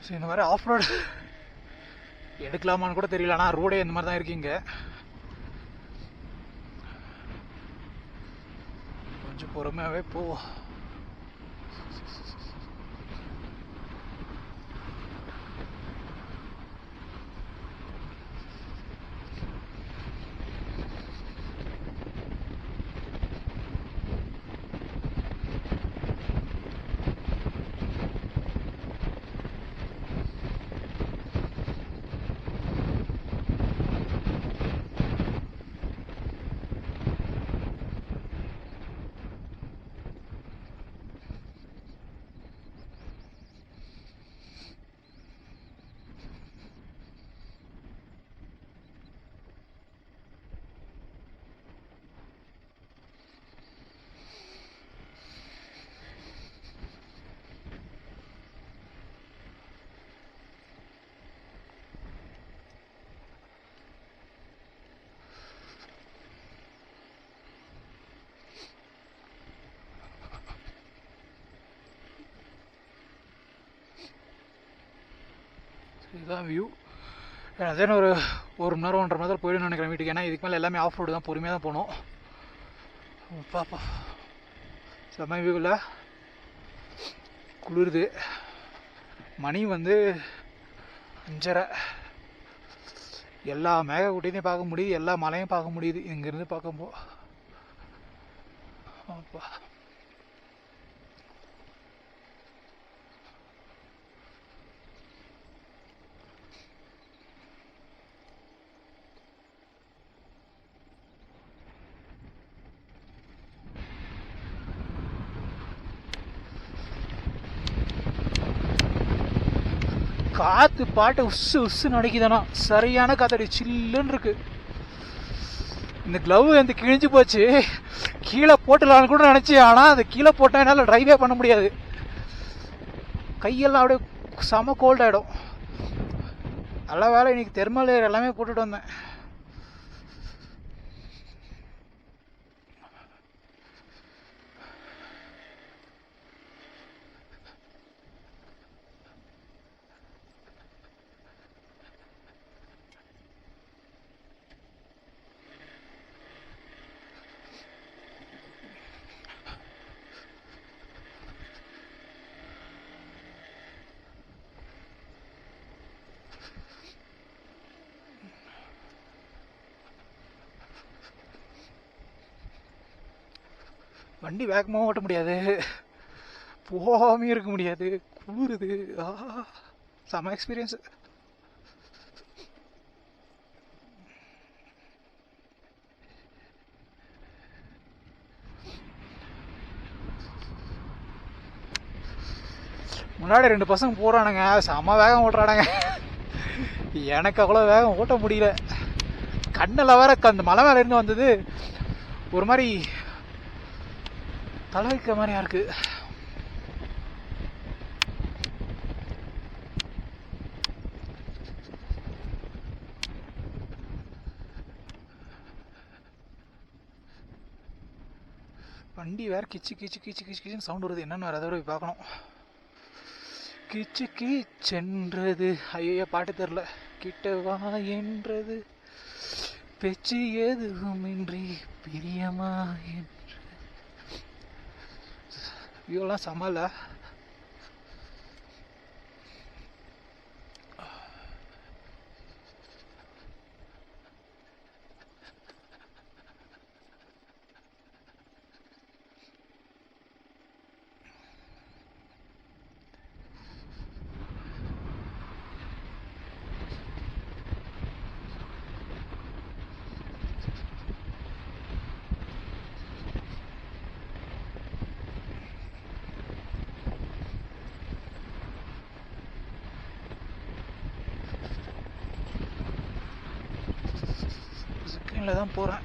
So இந்த மாதிரி off road எடுக்கலாமான்னு கூட தெரியல. ஆனால் ரோடே இந்த மாதிரி தான் இருக்கீங்க. கொஞ்சம் பொறுமையாகவே போ. இதுதான் வியூ. அதே ஒரு 1 மணி நேரம் 1.5 மணி நேரம் போயிடும்னு நினைக்கிறேன் வீட்டுக்கு. ஏன்னா இதுக்கு மேலே எல்லாமே ஆஃப் ரோடு தான், பொறுமையாக தான் போகணும். பாப்பா செம்ம வியூவில் குளிருது. மணி வந்து 5:30. எல்லா மேகக்கூட்டையும் பார்க்க முடியுது, எல்லா மலையும் பார்க்க முடியுது இங்கேருந்து பார்க்கும்போது. அப்பா காற்று பாட்டு உஸ்ஸு உஸ்ஸுன்னு அடிக்குதானா, சரியான காத்தடி, சில்லுன்னு இருக்கு. இந்த க்ளவ் வந்து கிழிஞ்சு போச்சு, கீழே போட்டுலான்னு கூட நினச்சேன். ஆனால் அது கீழே போட்டால் என்னால் ட்ரைவே பண்ண முடியாது. கையெல்லாம் அப்படியே செம கோல்ட் ஆகிடும். நல்ல வேலை இன்னைக்கு தெர்மல் லேயர் எல்லாமே போட்டுட்டு வந்தேன். வண்டி வேகமாக ஓட்ட முடியாது, போகாமே இருக்க முடியாது, குளிருது. செம எக்ஸ்பீரியன்ஸு. முன்னாடி 2 பசங்க போகிறானுங்க, செம வேகம் ஓட்டுறானுங்க. எனக்கு அவ்வளோ வேகம் ஓட்ட முடியல. கண்ணில் வேற அந்த மலை மேலே இருந்து வந்தது ஒரு மாதிரி தலை வைக்கிற மாதிரியா இருக்கு. வண்டி வேற கிச்சு கிச்சு கிச்சு கிச்சு கிச்சுன்னு சவுண்ட் வருது. என்னன்னு வேற அதை போய் பார்க்கணும். கிச்சு கிச்சென்றது, ஐயோ பாட்டு தெரில. கிட்ட வா என்றது, பேச்சு எதுவுமின்றி பிரியமா என்று. வியூலாம் சமல. தான் போகிறேன்.